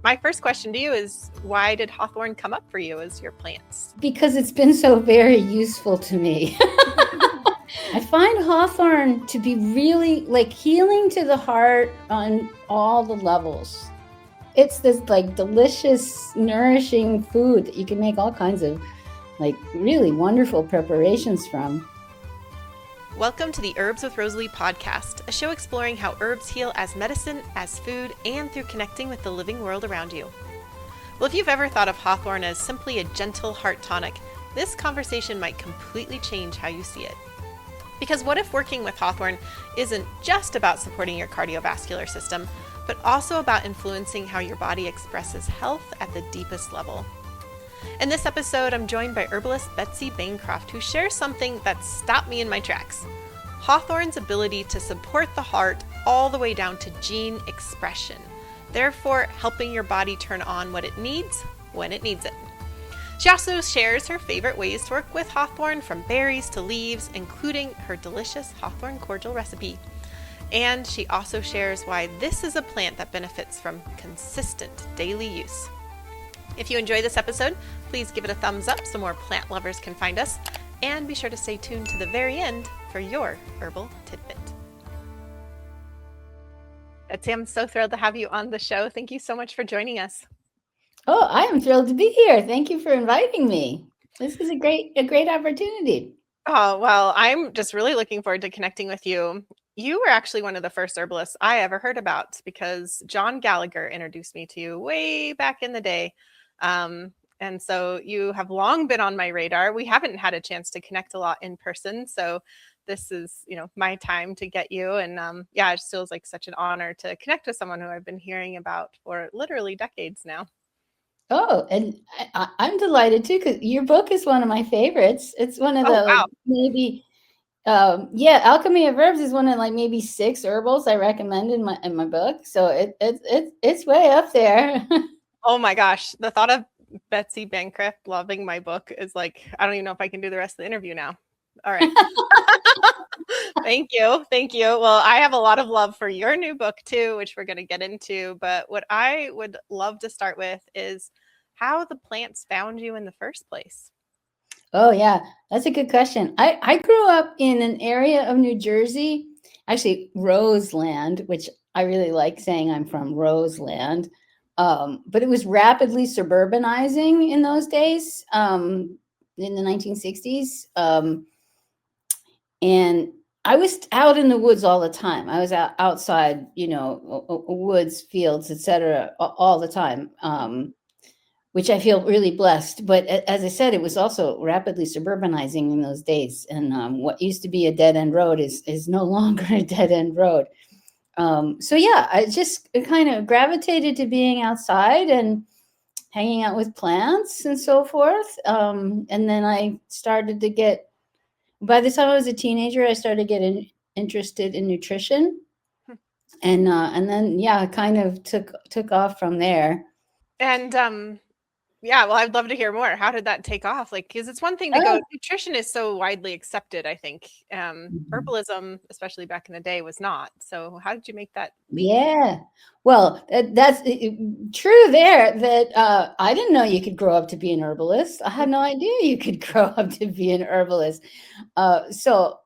my first question to you is, why did Hawthorn come up for you as your plants? Because it's been so very useful to me. I find hawthorn to be really like healing to the heart on all the levels. It's this like delicious, nourishing food that you can make all kinds of like really wonderful preparations from. Welcome to the Herbs with Rosalee podcast, a show exploring how herbs heal as medicine, as food, and through connecting with the living world around you. Well, if you've ever thought of hawthorn as simply a gentle heart tonic, this conversation might completely change how you see it. Because what if working with hawthorn isn't just about supporting your cardiovascular system, but also about influencing how your body expresses health at the deepest level? In this episode, I'm joined by herbalist Betzy Bancroft, who shares something that stopped me in my tracks: hawthorn's ability to support the heart all the way down to gene expression, therefore helping your body turn on what it needs when it needs it. She also shares her favorite ways to work with hawthorn, from berries to leaves, including her delicious Hawthorn Cordial recipe. And she also shares why this is a plant that benefits from consistent daily use. If you enjoy this episode, please give it a thumbs up so more plant lovers can find us, and be sure to stay tuned to the very end for your herbal tidbit. Betzy, I'm so thrilled to have you on the show. Thank you so much for joining us. Oh, I am thrilled to be here. Thank you for inviting me. This is a great opportunity. Oh, well, I'm just really looking forward to connecting with you. You were actually one of the first herbalists I ever heard about, because John Gallagher introduced me to you way back in the day. And so you have long been on my radar. We haven't had a chance to connect a lot in person, so this is, my time to get you. And it just feels like such an honor to connect with someone who I've been hearing about for literally decades now. Oh, and I'm delighted too, because your book is one of my favorites. It's one of the wow. maybe, Alchemy of Herbs is one of maybe 6 herbals I recommend in my book. So it's way up there. Oh my gosh, the thought of Betzy Bancroft loving my book is I don't even know if I can do the rest of the interview now. All right. Thank you. Well, I have a lot of love for your new book too, which we're going to get into. But what I would love to start with is how the plants found you in the first place. Oh, yeah, that's a good question. I grew up in an area of New Jersey, actually Roseland, which I really like saying I'm from Roseland. But it was rapidly suburbanizing in those days, in the 1960s. And I was out in the woods all the time. I was outside, woods, fields, etc., all the time, which I feel really blessed. But as I said, it was also rapidly suburbanizing in those days. And what used to be a dead end road is no longer a dead end road. I just kind of gravitated to being outside and hanging out with plants and so forth. And then I started to get, by the time I was a teenager, I started getting interested in nutrition. And then, kind of took off from there. And well, I'd love to hear more. How did that take off? Because it's one thing to go, nutrition is so widely accepted, I think. Herbalism, especially back in the day, was not. So how did you make that leap? Yeah. Well, that's true there, that I didn't know you could grow up to be an herbalist. I had no idea you could grow up to be an herbalist. So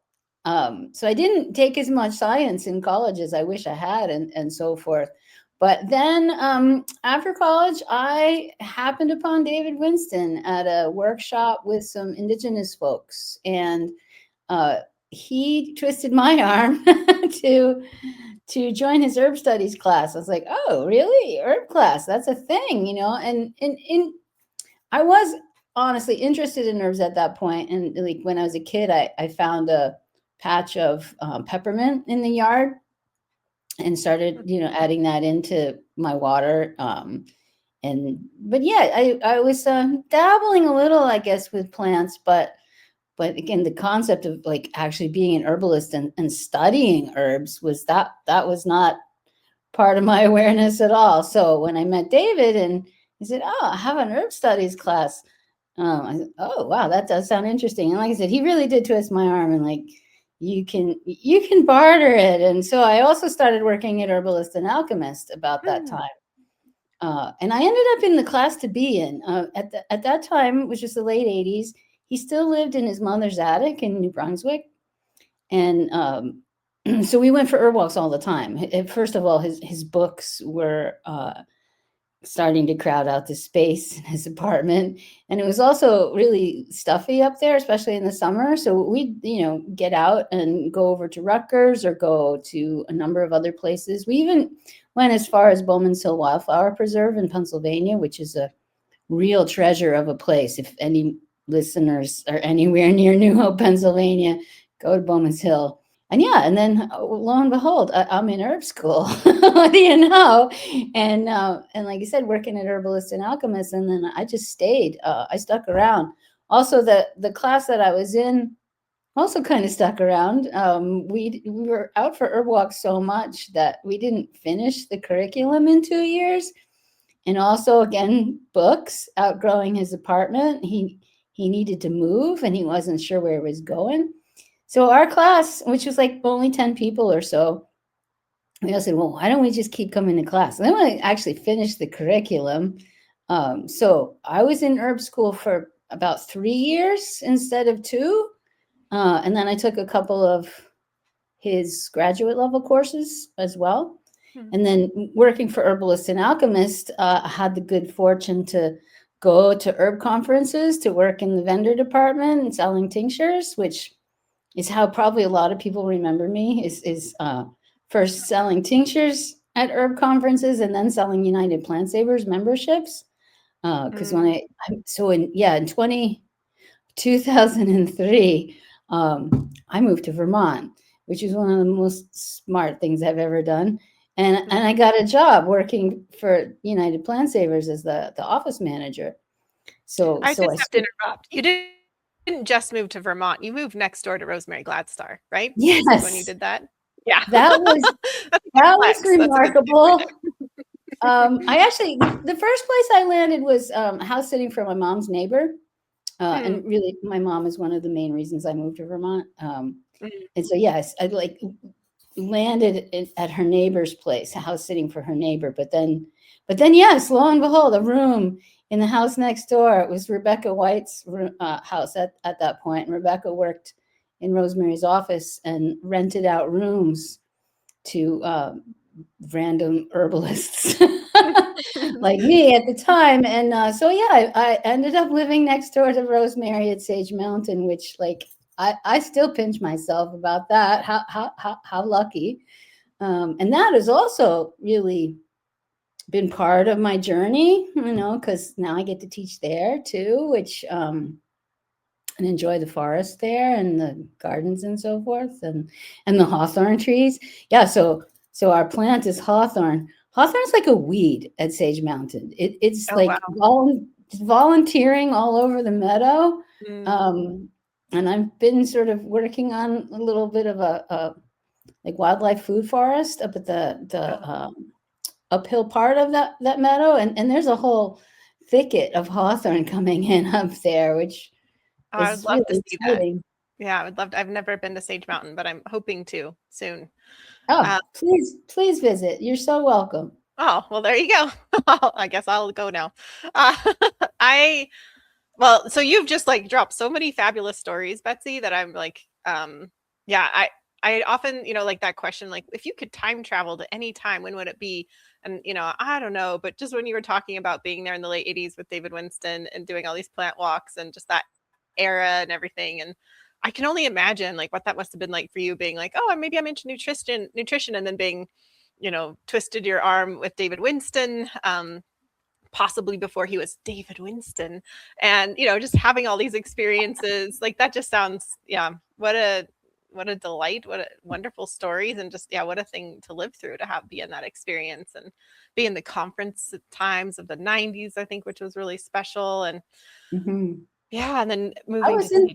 I didn't take as much science in college as I wish I had, and so forth. But then after college, I happened upon David Winston at a workshop with some indigenous folks, and he twisted my arm to join his herb studies class. I was like, oh, really? Herb class? That's a thing, And I was honestly interested in herbs at that point. And when I was a kid, I found a patch of peppermint in the yard and started, adding that into my water. I was dabbling a little, I guess, with plants, but again, the concept of actually being an herbalist and studying herbs was not part of my awareness at all. So when I met David and he said, "Oh, I have an herb studies class," I said, "Oh, wow, that does sound interesting." And like I said, he really did twist my arm and you can barter it. And so I also started working at Herbalist and Alchemist about that time. And I ended up in the class to be in. At that time, which was the late 80s, he still lived in his mother's attic in New Brunswick. And so we went for herb walks all the time. First of all, his books were starting to crowd out the space in his apartment. And it was also really stuffy up there, especially in the summer. So we'd, get out and go over to Rutgers or go to a number of other places. We even went as far as Bowman's Hill Wildflower Preserve in Pennsylvania, which is a real treasure of a place. If any listeners are anywhere near New Hope, Pennsylvania, go to Bowman's Hill. And and then lo and behold, I'm in herb school. What do you know? And like you said, working at Herbalists and Alchemists, and then I just stayed. I stuck around. Also, the class that I was in also kind of stuck around. We were out for herb walks so much that we didn't finish the curriculum in 2 years. And also, again, books. Outgrowing his apartment, he needed to move, and he wasn't sure where he was going. So our class, which was like only 10 people or so, we all said, well, why don't we just keep coming to class? And then we actually finished the curriculum. So I was in herb school for about 3 years instead of 2. And then I took a couple of his graduate level courses as well. And then working for Herbalist and Alchemist, I had the good fortune to go to herb conferences, to work in the vendor department and selling tinctures, which is how probably a lot of people remember me, is first selling tinctures at herb conferences and then selling United Plant Savers memberships. Because in 2003, I moved to Vermont, which is one of the most smart things I've ever done. And I got a job working for United Plant Savers as the office manager. So I just have to interrupt. You didn't just move to Vermont. You moved next door to Rosemary Gladstar, right? Yes. When you did that. Yeah. That was remarkable. I actually, the first place I landed was house sitting for my mom's neighbor. And really, my mom is one of the main reasons I moved to Vermont. And so, yes, I landed at her neighbor's place, house sitting for her neighbor. But then, yes, lo and behold, a room in the house next door. It was Rebecca White's house at that point. And Rebecca worked in Rosemary's office and rented out rooms to random herbalists like me at the time. And I ended up living next door to Rosemary at Sage Mountain, which I still pinch myself about that. How lucky. And that has also really been part of my journey, because now I get to teach there too, which and enjoy the forest there and the gardens and so forth, and the hawthorn trees. Yeah, so our plant is hawthorn. Hawthorn's like a weed at Sage Mountain. It's volunteering all over the meadow. And I've been sort of working on a little bit of a wildlife food forest up at the uphill part of that meadow. And there's a whole thicket of hawthorn coming in up there, which I would love really to see exciting. that. Yeah, I would love to. I've never been to Sage Mountain, but I'm hoping to soon. Oh, please visit. You're so welcome. Oh, well, there you go. I guess I'll go now. So you've just dropped so many fabulous stories, Betzy, that I'm I often, that question, if you could time travel to any time, when would it be? And, I don't know, but just when you were talking about being there in the late 80s with David Winston and doing all these plant walks and just that era and everything. And I can only imagine what that must have been like for you, being oh, maybe I'm into nutrition, and then being, twisted your arm with David Winston, possibly before he was David Winston, and, just having all these experiences. That just sounds, what a delight, what a wonderful stories, and just, what a thing to live through, to be in that experience and be in the conference times of the 90s, I think, which was really special. And and then moving I was in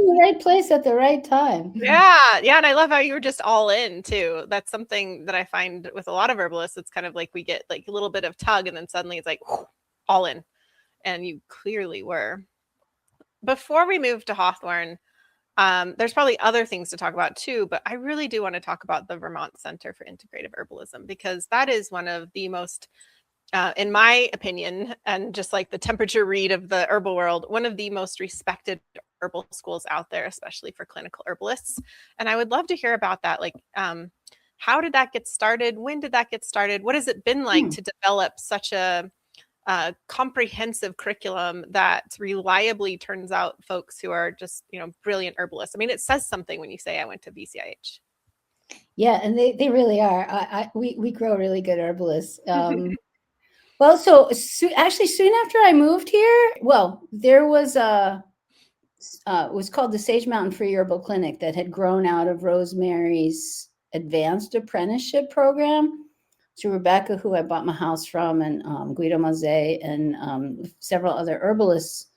the right place at the right time. Yeah. And I love how you were just all in too. That's something that I find with a lot of herbalists. It's kind of we get a little bit of tug, and then suddenly it's all in. And you clearly were. Before we move to Hawthorn, there's probably other things to talk about too, but I really do want to talk about the Vermont Center for Integrative Herbalism, because that is one of the most in my opinion, and just like the temperature read of the herbal world, one of the most respected herbal schools out there, especially for clinical herbalists. And I would love to hear about that. Like, how did that get started? When did that get started? What has it been like to develop such a comprehensive curriculum that reliably turns out folks who are just, brilliant herbalists? I mean, it says something when you say I went to BCIH. Yeah, and they really are. We grow really good herbalists. Well, so actually, soon after I moved here, well, there was it was called the Sage Mountain Free Herbal Clinic that had grown out of Rosemary's advanced apprenticeship program. So Rebecca, who I bought my house from, and Guido Mazet, and several other herbalists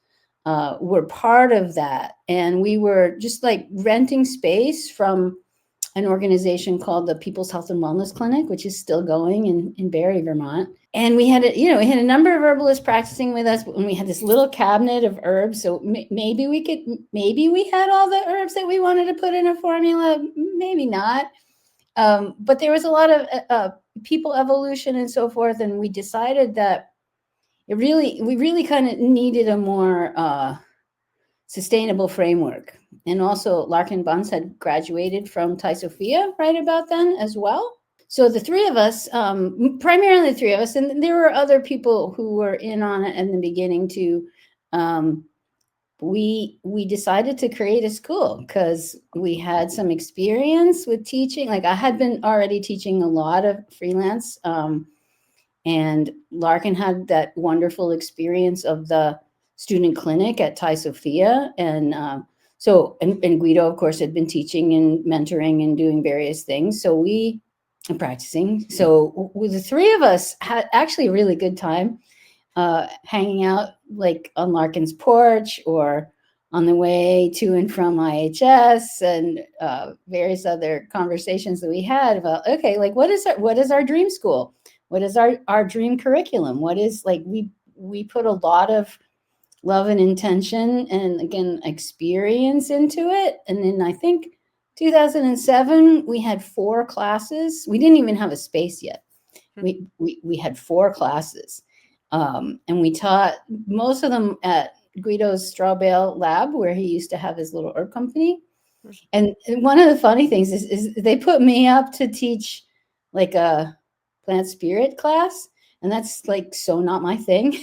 were part of that. And we were just like renting space from an organization called the People's Health and Wellness Clinic, which is still going in Barrie, Vermont. And we had a number of herbalists practicing with us, and we had this little cabinet of herbs. So maybe we had all the herbs that we wanted to put in a formula, maybe not. But there was a lot of people evolution and so forth. And we decided that we really kind of needed a more sustainable framework. And also Larkin Bunce had graduated from Thai Sophia right about then as well. So the three of us, primarily the three of us, and there were other people who were in on it in the beginning too. We decided to create a school because we had some experience with teaching. Like I had been already teaching a lot of freelance, and Larkin had that wonderful experience of the student clinic at Thai Sophia. And and Guido, of course, had been teaching and mentoring and doing various things. So and practicing. So with the three of us had actually a really good time hanging out like on Larkin's porch or on the way to and from IHS, and various other conversations that we had about, okay, like what is our dream school? What is our dream curriculum? What is, like, we put a lot of love and intention and, again, experience into it. And then I think 2007, we had 4 classes. We didn't even have a space yet. We had 4 classes. And we taught most of them at Guido's straw bale lab, where he used to have his little herb company. And one of the funny things is they put me up to teach like a plant spirit class. And that's like so not my thing.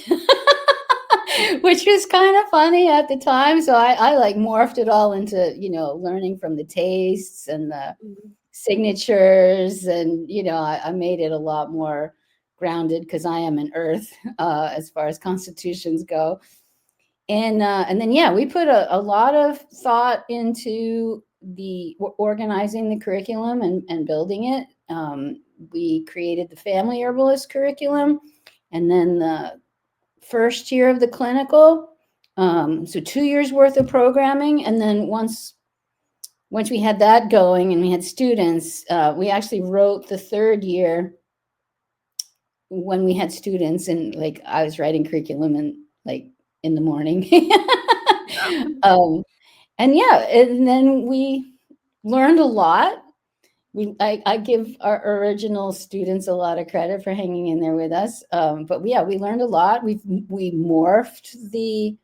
Which was kind of funny at the time. So I like morphed it all into, learning from the tastes and the signatures. And, I made it a lot more grounded because I am an earth as far as constitutions go. And then, yeah, we put a lot of thought into the organizing the curriculum and building it. We created the family herbalist curriculum, and then the first year of the clinical, so 2 years worth of programming. And then once we had that going and we had students, we actually wrote the third year when we had students, and like I was writing curriculum and like in the morning. And yeah, and then we learned a lot. I give our original students a lot of credit for hanging in there with us. But yeah, we learned a lot. We morphed the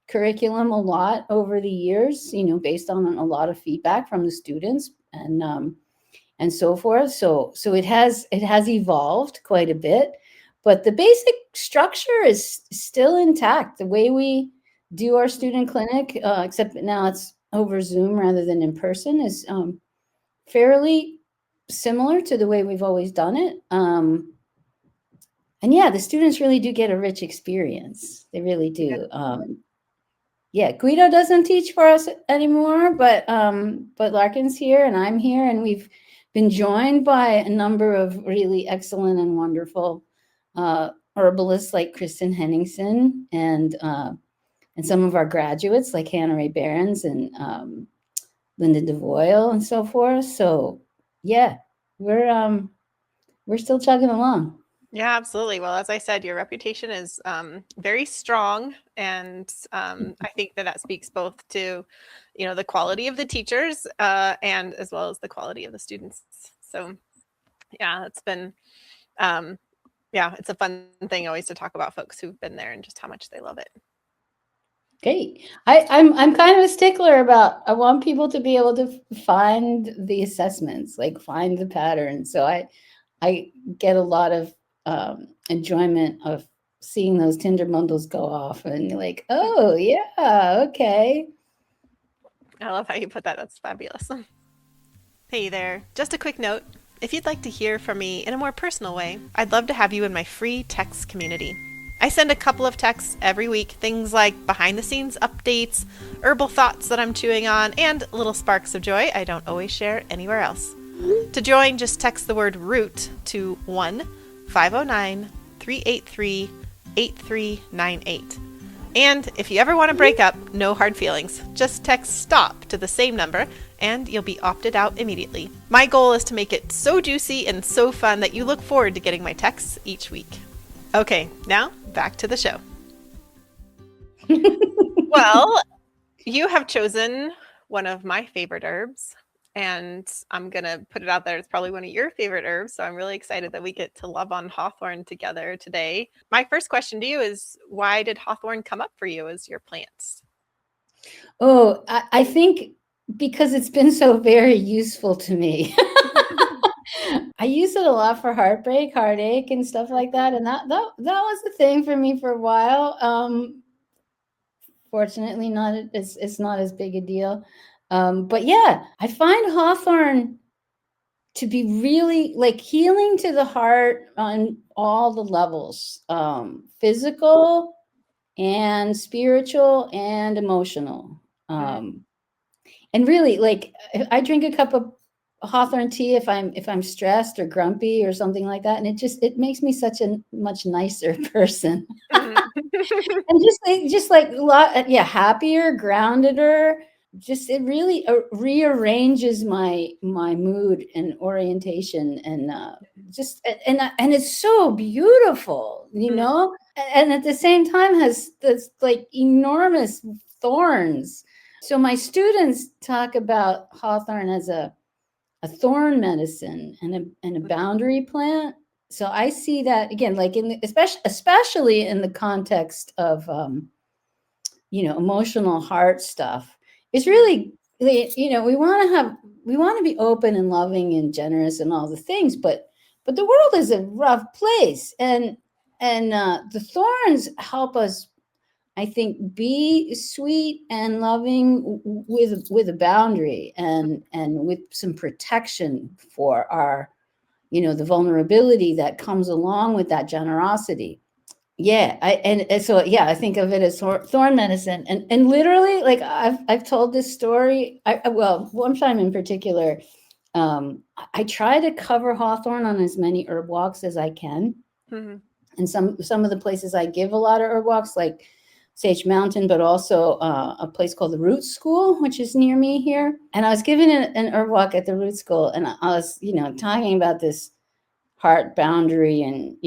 curriculum a lot over the years, based on a lot of feedback from the students and so forth. So it has evolved quite a bit, but the basic structure is still intact. The way we do our student clinic, except now it's over Zoom rather than in person, is fairly similar to the way we've always done it. And yeah, the students really do get a rich experience. They really do. Yeah, Guido doesn't teach for us anymore, but Larkin's here and I'm here, and we've been joined by a number of really excellent and wonderful herbalists like Kristen Henningsen and some of our graduates like Hannah Ray Behrens and Linda DeVoyle and so forth. So yeah, we're still chugging along. Yeah, absolutely. Well, as I said, your reputation is very strong, and I think that speaks both to, the quality of the teachers and as well as the quality of the students. So, yeah, it's been Yeah, it's a fun thing always to talk about folks who've been there and just how much they love it. Great. I'm kind of a stickler about, I want people to be able to find the assessments, like find the patterns. So I get a lot of enjoyment of seeing those Tinder bundles go off, and you're like, oh yeah, okay. I love how you put that. That's fabulous. Hey there. Just a quick note. If you'd like to hear from me in a more personal way, I'd love to have you in my free text community. I send a couple of texts every week, things like behind the scenes updates, herbal thoughts that I'm chewing on, and little sparks of joy I don't always share anywhere else. To join, just text the word ROOT to 1-509-383-8398. And if you ever want to break up, no hard feelings. Just text STOP to the same number and you'll be opted out immediately. My goal is to make it so juicy and so fun that you look forward to getting my texts each week. Okay, now back to the show. Well, you have chosen one of my favorite herbs, and I'm going to put it out there. It's probably one of your favorite herbs, so I'm really excited that we get to love on hawthorn together today. My first question to you is, why did hawthorn come up for you as your plants? Oh, I think because it's been so very useful to me. I use it a lot for heartbreak, heartache, and stuff like that. And that was the thing for me for a while. Fortunately, it's not as big a deal. But yeah, I find hawthorn to be really like healing to the heart on all the levels, physical and spiritual and emotional. And really, like, I drink a cup of hawthorn tea if I'm stressed or grumpy or something like that, and it makes me such a much nicer person. And just like a lot, yeah, happier, groundeder. Just it really rearranges my mood and orientation, and and it's so beautiful, you know. And at the same time has this like enormous thorns. So my students talk about hawthorn as a thorn medicine and a boundary plant. So I see that again, like especially in the context of emotional heart stuff. It's really, we want to be open and loving and generous and all the things, but the world is a rough place, and the thorns help us, I think, be sweet and loving with a boundary and with some protection for our, the vulnerability that comes along with that generosity. Yeah, I think of it as thorn medicine, and literally, like I've told this story. One time in particular, I try to cover hawthorn on as many herb walks as I can, and some of the places I give a lot of herb walks, like Sage Mountain, but also a place called the Root School, which is near me here. And I was giving an herb walk at the Root School, and I was, talking about this heart boundary and,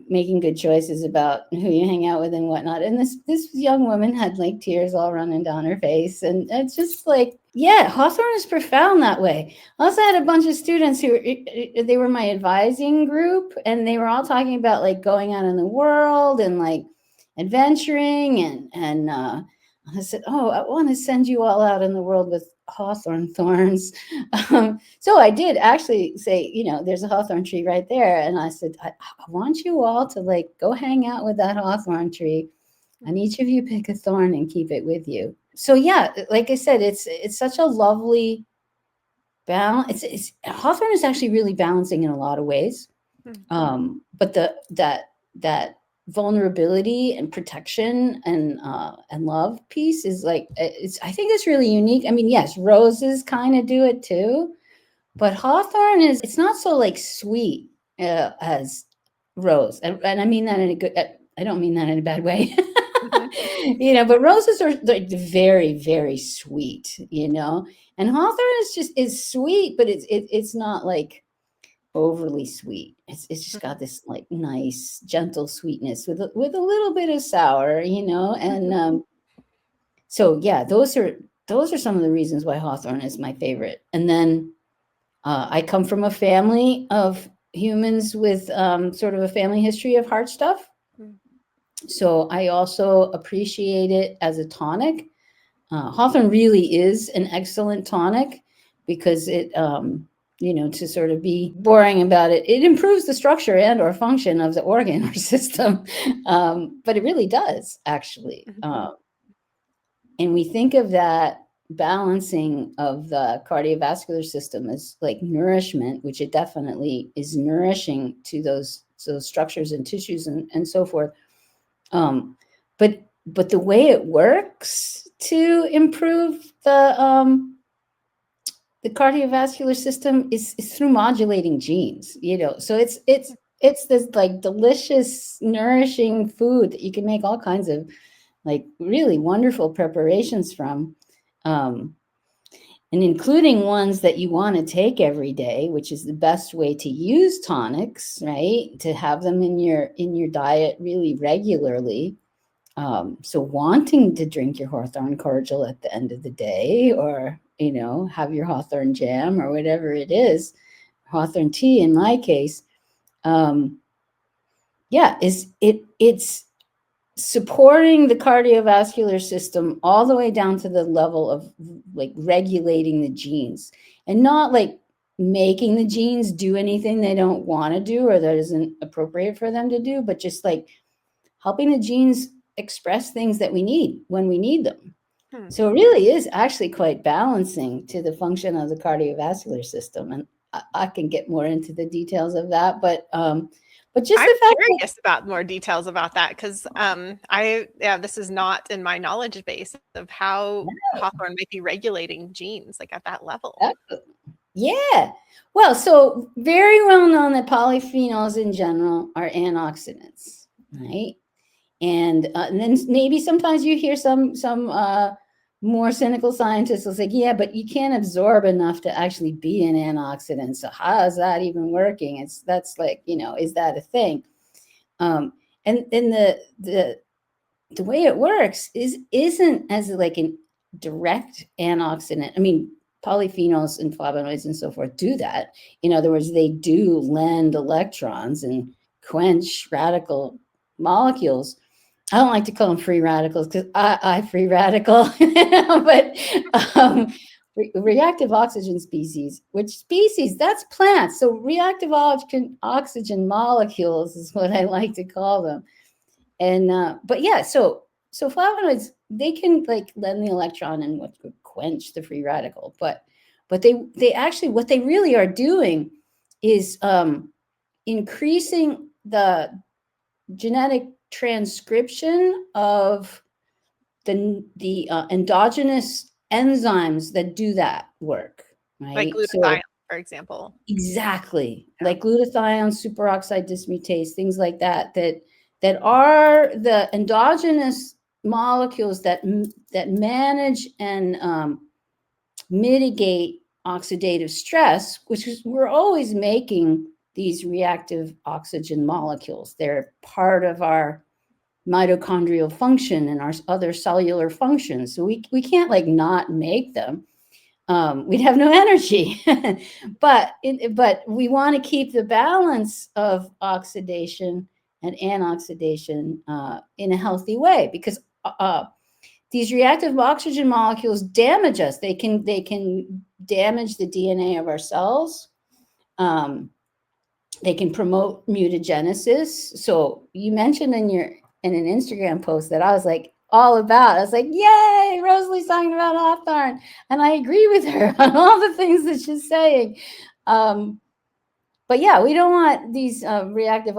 making good choices about who you hang out with and whatnot. And this young woman had like tears all running down her face. And it's just like, yeah, hawthorn is profound that way. I also had a bunch of students they were my advising group, and they were all talking about like going out in the world and like adventuring, and I said, oh, I want to send you all out in the world with hawthorn thorns. So I did actually say, there's a hawthorn tree right there, and I said, I want you all to like go hang out with that hawthorn tree, and each of you pick a thorn and keep it with you. So yeah, like I said, it's such a lovely balance. Hawthorn is actually really balancing in a lot of ways, but that vulnerability and protection and love piece is like, I think it's really unique. I mean, yes, roses kind of do it too, but hawthorn it's not so like sweet as rose, and I mean that in a good, I don't mean that in a bad way. But roses are like very, very sweet, and hawthorn is sweet, but it's not like overly sweet. It's just got this like nice, gentle sweetness with a little bit of sour, and so yeah, those are some of the reasons why hawthorn is my favorite. And then I come from a family of humans with sort of a family history of heart stuff. Mm. So I also appreciate it as a tonic. Hawthorn really is an excellent tonic because it, to sort of be boring about it, it improves the structure and or function of the organ or system. But it really does, actually. And we think of that balancing of the cardiovascular system as like nourishment, which it definitely is nourishing to those structures and tissues and so forth. But the way it works to improve the cardiovascular system is through modulating genes, so it's this like delicious, nourishing food that you can make all kinds of like really wonderful preparations from, and including ones that you want to take every day, which is the best way to use tonics, right? To have them in your diet really regularly. So wanting to drink your Hawthorn Cordial at the end of the day, or have your Hawthorn jam or whatever it is, Hawthorn tea in my case, it's supporting the cardiovascular system all the way down to the level of like regulating the genes, and not like making the genes do anything they don't want to do or that isn't appropriate for them to do, but just like helping the genes express things that we need when we need them. So it really is actually quite balancing to the function of the cardiovascular system. And I can get more into the details of that, but just I'm the fact curious about more details about that, because this is not in my knowledge base of how Hawthorn might be regulating genes like at that level. Yeah. Well, so very well known that polyphenols in general are antioxidants, right? And then maybe sometimes you hear some more cynical scientists will say, yeah, but you can't absorb enough to actually be an antioxidant. So how is that even working? That's like, is that a thing? And the way it works isn't as like a direct antioxidant. I mean, polyphenols and flavonoids and so forth do that. In other words, they do lend electrons and quench radical molecules. I don't like to call them free radicals because I free radical, but reactive oxygen species, that's plants. So reactive oxygen molecules is what I like to call them. And but yeah, so flavonoids, they can like lend the electron and what could quench the free radical, but they actually, what they really are doing is increasing the genetic transcription of the endogenous enzymes that do that work, right? Like glutathione, for example. Exactly. Yeah. Like glutathione, superoxide dismutase, things like that are the endogenous molecules that manage and mitigate oxidative stress, which is, we're always making these reactive oxygen molecules. They're part of our mitochondrial function and our other cellular functions. So we can't like not make them. We'd have no energy. but we want to keep the balance of oxidation and anoxidation in a healthy way, because these reactive oxygen molecules damage us. They can damage the DNA of our cells. They can promote mutagenesis. So you mentioned in an Instagram post that I was like all about. I was like, yay, Rosalee's talking about Hawthorn. And I agree with her on all the things that she's saying. But yeah, we don't want these reactive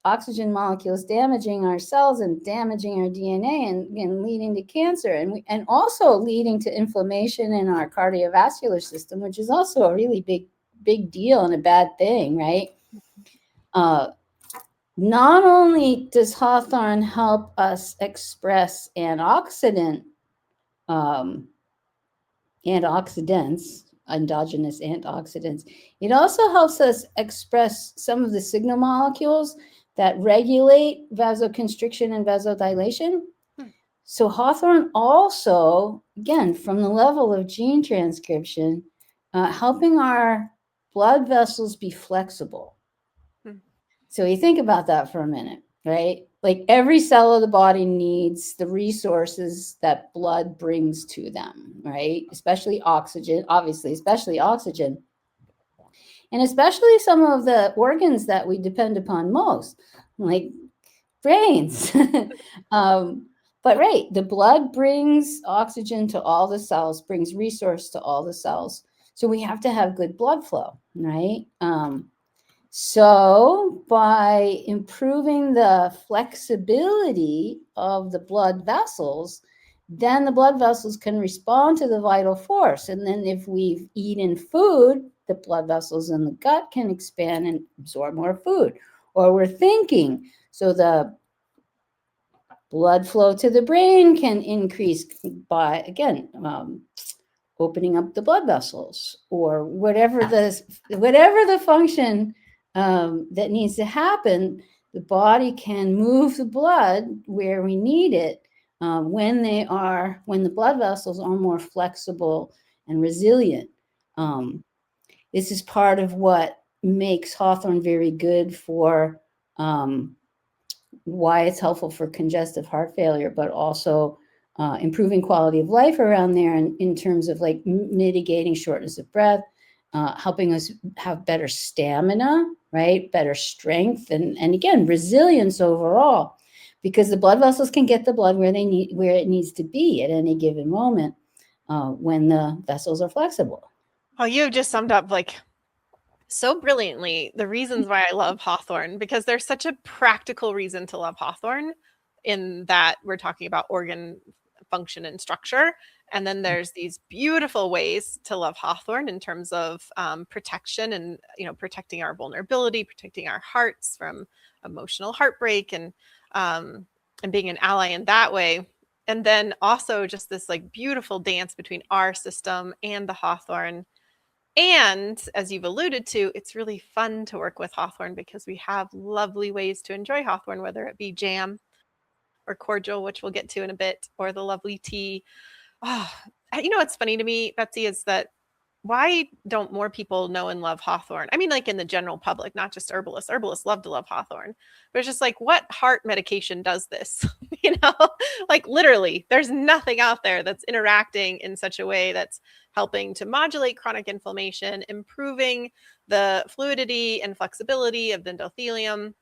oxygen molecules damaging our cells and damaging our DNA and leading to cancer, and also leading to inflammation in our cardiovascular system, which is also a really big deal and a bad thing, right? Not only does Hawthorn help us express antioxidants, endogenous antioxidants, it also helps us express some of the signal molecules that regulate vasoconstriction and vasodilation. So Hawthorn also, again, from the level of gene transcription, helping our blood vessels be flexible. So you think about that for a minute, right? Like every cell of the body needs the resources that blood brings to them, right? Especially oxygen, obviously, especially oxygen. And especially some of the organs that we depend upon most, like brains. But right, the blood brings oxygen to all the cells, brings resource to all the cells. So we have to have good blood flow, right? So by improving the flexibility of the blood vessels, then the blood vessels can respond to the vital force. And then if we've eaten food, the blood vessels in the gut can expand and absorb more food. Or we're thinking, so the blood flow to the brain can increase by, again, opening up the blood vessels, or whatever the function that needs to happen. The body can move the blood where we need it when the blood vessels are more flexible and resilient. This is part of what makes Hawthorn very good for why it's helpful for congestive heart failure, but also improving quality of life around there in terms of like mitigating shortness of breath, helping us have better stamina, right? Better strength, and again, resilience overall, because the blood vessels can get the blood where it needs to be at any given moment when the vessels are flexible. Well, you just summed up like so brilliantly the reasons why I love Hawthorn, because there's such a practical reason to love Hawthorn, in that we're talking about organ function and structure. And then there's these beautiful ways to love Hawthorn in terms of protection and, protecting our vulnerability, protecting our hearts from emotional heartbreak, and being an ally in that way. And then also just this like beautiful dance between our system and the Hawthorn. And as you've alluded to, it's really fun to work with Hawthorn because we have lovely ways to enjoy Hawthorn, whether it be jam or cordial, which we'll get to in a bit, or the lovely tea. Oh, what's funny to me, Betzy, is that why don't more people know and love Hawthorn? I mean, like in the general public, not just herbalists. Herbalists love to love Hawthorn, but it's just like, what heart medication does this? Like literally, there's nothing out there that's interacting in such a way that's helping to modulate chronic inflammation, improving the fluidity and flexibility of the endothelium.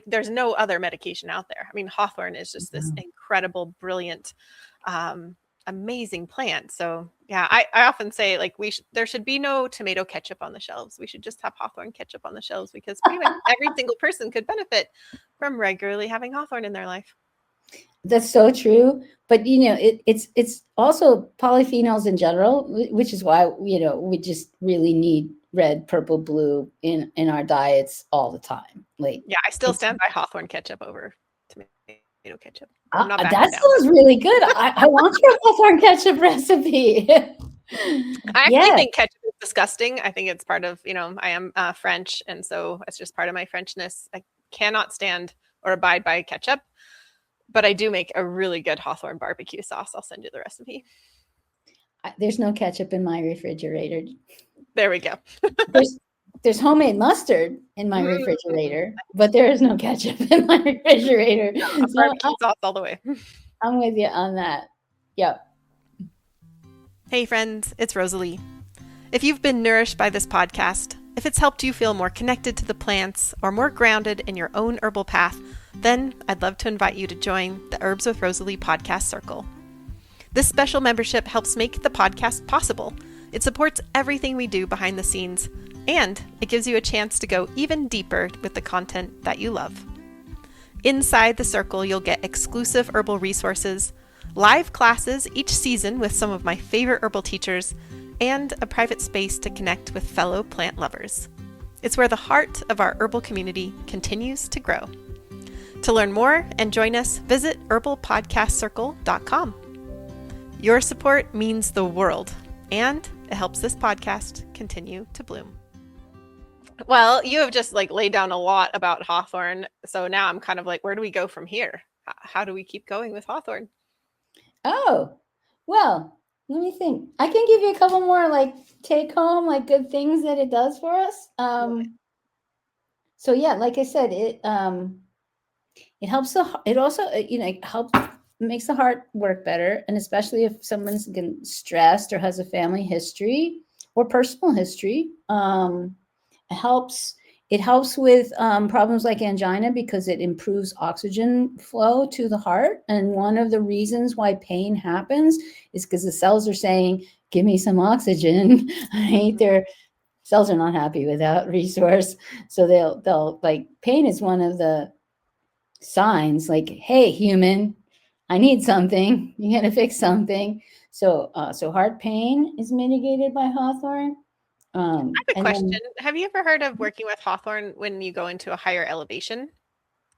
There's no other medication out there. I mean, Hawthorn is just this incredible, brilliant, amazing plant. So yeah, I often say like there should be no tomato ketchup on the shelves. We should just have Hawthorn ketchup on the shelves, because pretty much every single person could benefit from regularly having Hawthorn in their life. That's so true. But it's also polyphenols in general, which is why we just really need red, purple, blue in our diets all the time. Like, yeah, I still stand by Hawthorn ketchup over tomato ketchup. That sounds really good. I want your Hawthorn ketchup recipe. I actually think ketchup is disgusting. I think it's part of, I am French, and so it's just part of my Frenchness. I cannot stand or abide by ketchup, but I do make a really good Hawthorn barbecue sauce. I'll send you the recipe. There's no ketchup in my refrigerator. There we go. There's homemade mustard in my refrigerator, but there is no ketchup in my refrigerator. No, barbecue sauce all the way. I'm with you on that. Yep. Hey friends, it's Rosalee. If you've been nourished by this podcast, if it's helped you feel more connected to the plants or more grounded in your own herbal path, then I'd love to invite you to join the Herbs with Rosalee podcast circle. This special membership helps make the podcast possible. It supports everything we do behind the scenes, and it gives you a chance to go even deeper with the content that you love. Inside the circle, you'll get exclusive herbal resources, live classes each season with some of my favorite herbal teachers, and a private space to connect with fellow plant lovers. It's where the heart of our herbal community continues to grow. To learn more and join us, visit herbalpodcastcircle.com. Your support means the world, and it helps this podcast continue to bloom. Well, you have just laid down a lot about Hawthorn. So now I'm kind of like, where do we go from here? How do we keep going with Hawthorn? Oh, well, let me think. I can give you a couple more take home, good things that it does for us. So yeah, like I said, it helps it also it helps makes the heart work better, and especially if someone's stressed or has a family history or personal history. It helps it helps with problems like angina because it improves oxygen flow to the heart. And one of the reasons why pain happens is because the cells are saying, give me some oxygen. Right? Their cells are not happy with that resource. So they'll like, pain is one of the signs like, hey, human, I need something. You got to fix something. So heart pain is mitigated by Hawthorn. I have a And question. then, Have you ever heard of working with Hawthorn when you go into a higher elevation?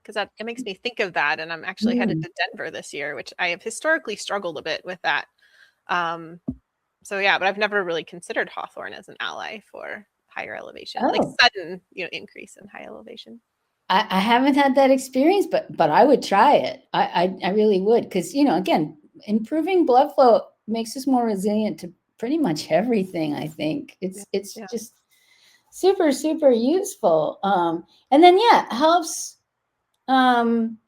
Because that it makes me think of that, and I'm actually headed mm, to Denver this year, which I have historically struggled a bit with that. Um, so yeah, but I've never really considered Hawthorn as an ally for higher elevation, like oh, sudden, increase in high elevation. I haven't had that experience, but I would try it. I really would, because again, improving blood flow makes us more resilient to pretty much everything. I think Yeah, it's yeah. just super super useful. And then yeah, it helps um,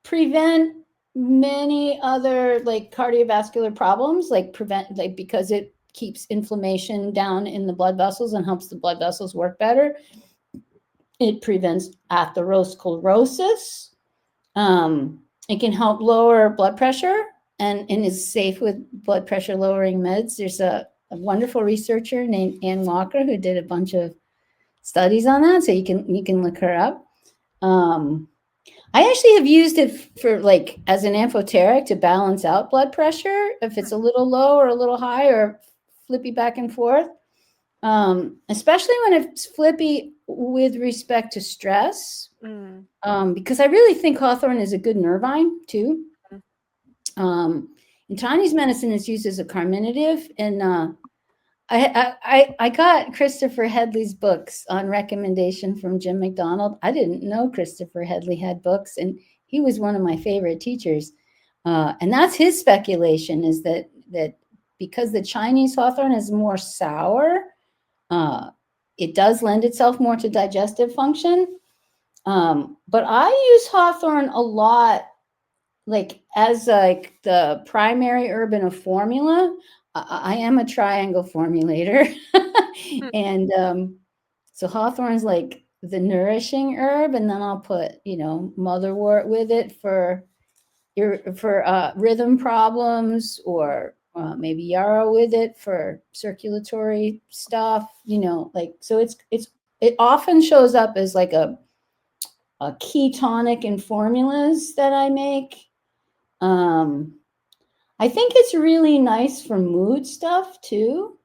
prevent many other like cardiovascular problems, like prevent like because it keeps inflammation down in the blood vessels and helps the blood vessels work better. It prevents atherosclerosis. It can help lower blood pressure and is safe with blood pressure lowering meds. There's a wonderful researcher named Ann Walker who did a bunch of studies on that, so you can look her up. Um, I actually have used it for like as an amphoteric to balance out blood pressure if it's a little low or a little high or flippy back and forth. Especially when it's flippy with respect to stress, Mm. because I really think hawthorn is a good nervine too. Mm. In Chinese medicine, it's used as a carminative, and I got Christopher Headley's books on recommendation from Jim McDonald. I didn't know Christopher Headley had books, and he was one of my favorite teachers. And that's his speculation, is that because the Chinese hawthorn is more sour, uh, it does lend itself more to digestive function. But I use hawthorn a lot, like as like the primary herb in a formula. I am a triangle formulator, Mm. and so hawthorn's like the nourishing herb, and then I'll put motherwort with it for rhythm problems, or maybe yarrow with it for circulatory stuff. Like, so it often shows up as like a key tonic in formulas that I make. um, I think it's really nice for mood stuff too,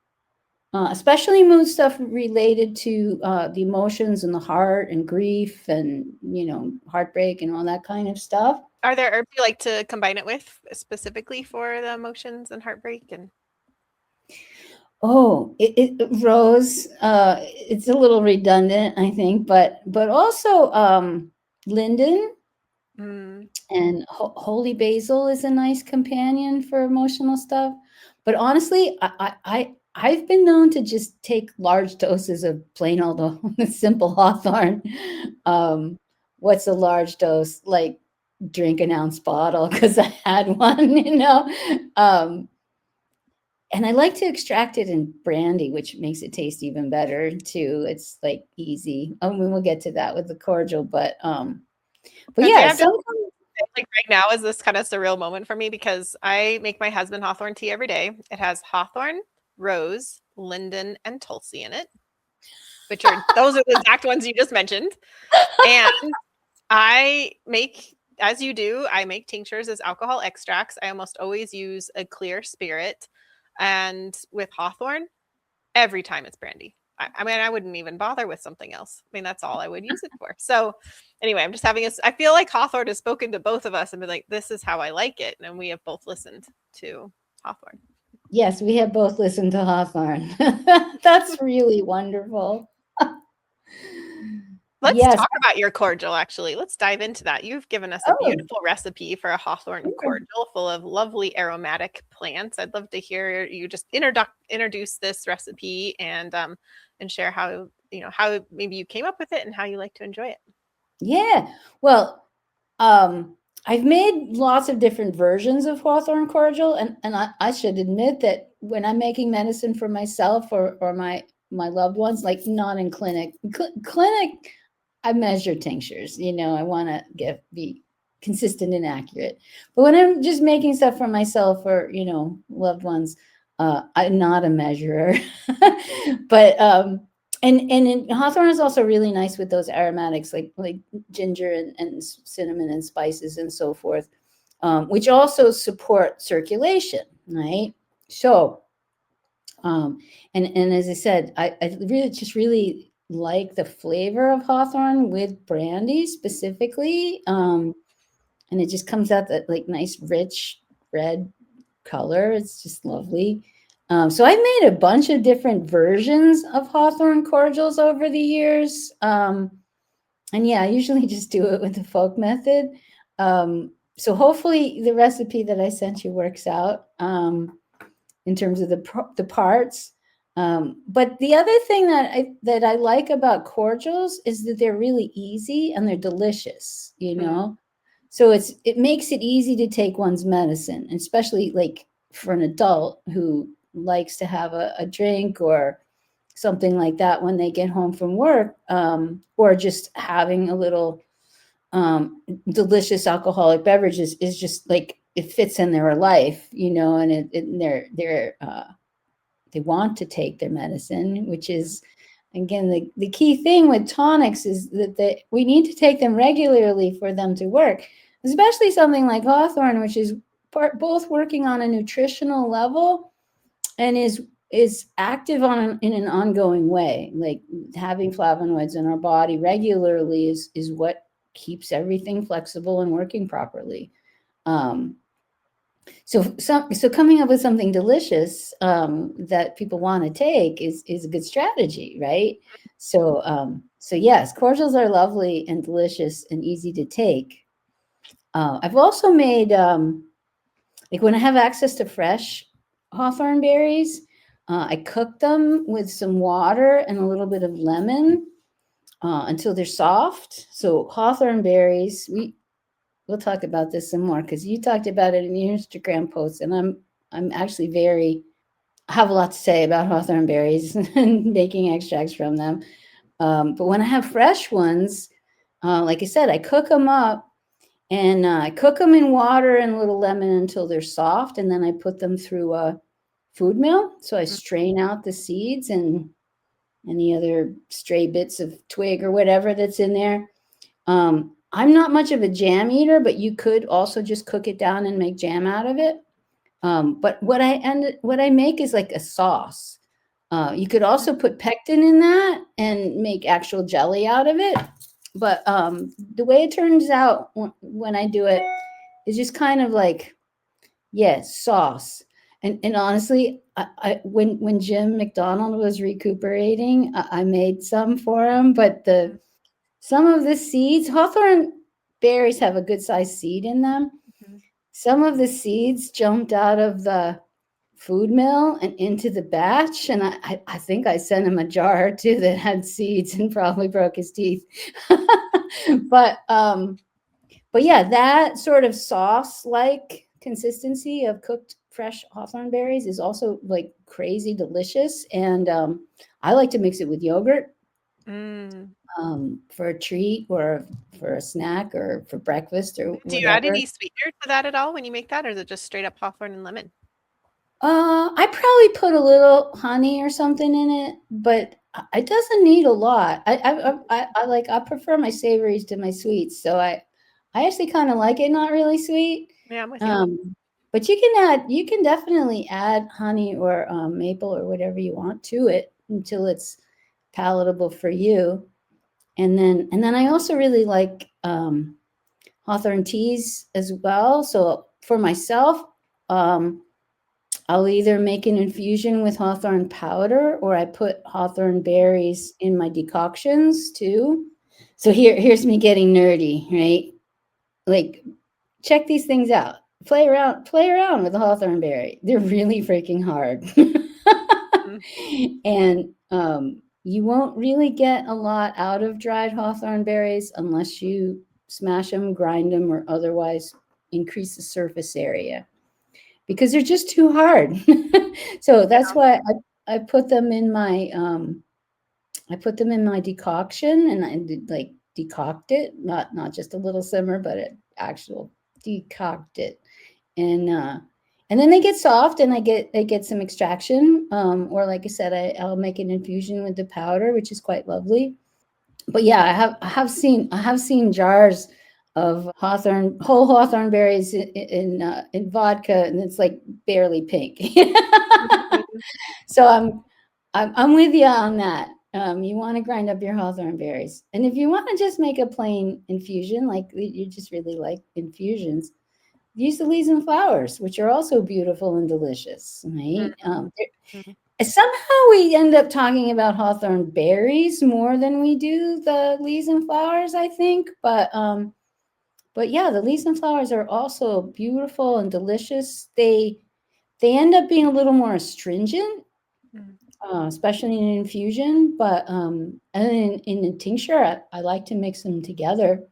especially mood stuff related to the emotions and the heart and grief and heartbreak and all that kind of stuff. Are there herbs you like to combine it with specifically for the emotions and heartbreak? And Oh, rose. It's a little redundant, I think, but also linden mm, and holy basil is a nice companion for emotional stuff. But honestly, I've been known to just take large doses of plain old simple hawthorn. Um, what's a large dose? Like, drink an ounce bottle, because I had one. Um, and I like to extract it in brandy, which makes it taste even better too. It's like easy. I mean, we'll get to that with the cordial, but because yeah, yeah, I'm just sometimes. like right now is this kind of surreal moment for me because I make my husband hawthorn tea every day. It has hawthorn, rose, linden, and tulsi in it, which are those are the exact ones you just mentioned. And I make, as you do, I make tinctures as alcohol extracts. I almost always use a clear spirit. And with hawthorn, every time it's brandy. I mean, I wouldn't even bother with something else. I mean, that's all I would use it for. So, anyway, I'm just having I feel like Hawthorn has spoken to both of us and been like, this is how I like it. And we have both listened to Hawthorn. Yes, we have both listened to Hawthorne. That's really wonderful. Let's Yes. talk about your cordial, actually. Let's dive into that. You've given us a Oh, beautiful recipe for a hawthorn sure. cordial full of lovely aromatic plants. I'd love to hear you just introduce this recipe and share how how maybe you came up with it and how you like to enjoy it. Yeah. Well, I've made lots of different versions of Hawthorn Cordial, and I should admit that when I'm making medicine for myself or my loved ones, like not in clinic, clinic, I measure tinctures. I want to be consistent and accurate. But when I'm just making stuff for myself or loved ones, I'm not a measurer. But and Hawthorn is also really nice with those aromatics like ginger and cinnamon and spices and so forth, which also support circulation, right? So, and as I said, I really like the flavor of Hawthorn with brandy specifically, and it just comes out that like nice rich red color. It's just lovely. So I've made a bunch of different versions of Hawthorn cordials over the years. And yeah, I usually just do it with the folk method. So hopefully the recipe that I sent you works out in terms of the parts. But the other thing that I like about cordials is that they're really easy and they're delicious, So it makes it easy to take one's medicine, especially like for an adult who likes to have a drink or something like that when they get home from work, or just having a little delicious alcoholic beverages is just like it fits in their life, and they want to take their medicine, which is again the key thing with tonics is that we need to take them regularly for them to work, especially something like Hawthorn, which is both working on a nutritional level and is active in an ongoing way. Like having flavonoids in our body regularly is what keeps everything flexible and working properly. So coming up with something delicious that people want to take is a good strategy, right? So yes, cordials are lovely and delicious and easy to take. I've also made like when I have access to fresh hawthorn berries, I cook them with some water and a little bit of lemon until they're soft. So hawthorn berries, we'll talk about this some more because you talked about it in your Instagram post, and I'm actually I have a lot to say about hawthorn berries and making extracts from them. But when I have fresh ones, like I said, I cook them up and I cook them in water and a little lemon until they're soft, and then I put them through a food mill. So I strain out the seeds and any other stray bits of twig or whatever that's in there. I'm not much of a jam eater, but you could also just cook it down and make jam out of it. But what I make is like a sauce. You could also put pectin in that and make actual jelly out of it. But the way it turns out when I do it is just kind of like, sauce. And honestly, when Jim McDonald was recuperating, I made some for him, but some of the seeds, hawthorn berries have a good sized seed in them. Mm-hmm. Some of the seeds jumped out of the food mill and into the batch. And I think I sent him a jar or two that had seeds and probably broke his teeth. But yeah, that sort of sauce-like consistency of cooked fresh hawthorn berries is also like crazy delicious. And I like to mix it with yogurt. For a treat or for a snack or for breakfast or whatever. Do you add any sweetener to that at all when you make that, or is it just straight up hawthorn and lemon? I probably put a little honey or something in it, but it doesn't need a lot. I prefer my savories to my sweets, so I actually kind of like it not really sweet. Yeah, I'm with you. But you can definitely add honey or maple or whatever you want to it until it's palatable for you. And then I also really like hawthorn teas as well. So for myself, I'll either make an infusion with hawthorn powder or I put hawthorn berries in my decoctions too. So here's me getting nerdy, right? Like, check these things out. Play around with the hawthorn berry. They're really freaking hard. And You won't really get a lot out of dried hawthorn berries unless you smash them, grind them, or otherwise increase the surface area because they're just too hard. So that's why I put them in my decoction, and I did like decoct it, not just a little simmer, but an actual decoct it, and then they get soft, and I get some extraction, or like I said, I'll make an infusion with the powder, which is quite lovely. But yeah, I have seen jars of whole hawthorn berries in vodka, and it's like barely pink. Mhm. So I'm with you on that. You want to grind up your hawthorn berries, and if you want to just make a plain infusion, like you just really like infusions, use the leaves and flowers, which are also beautiful and delicious. Right? Mhm. Somehow we end up talking about hawthorn berries more than we do the leaves and flowers, I think. But yeah, the leaves and flowers are also beautiful and delicious. They end up being a little more astringent, Mhm. especially in an infusion. But and in a tincture, I like to mix them together,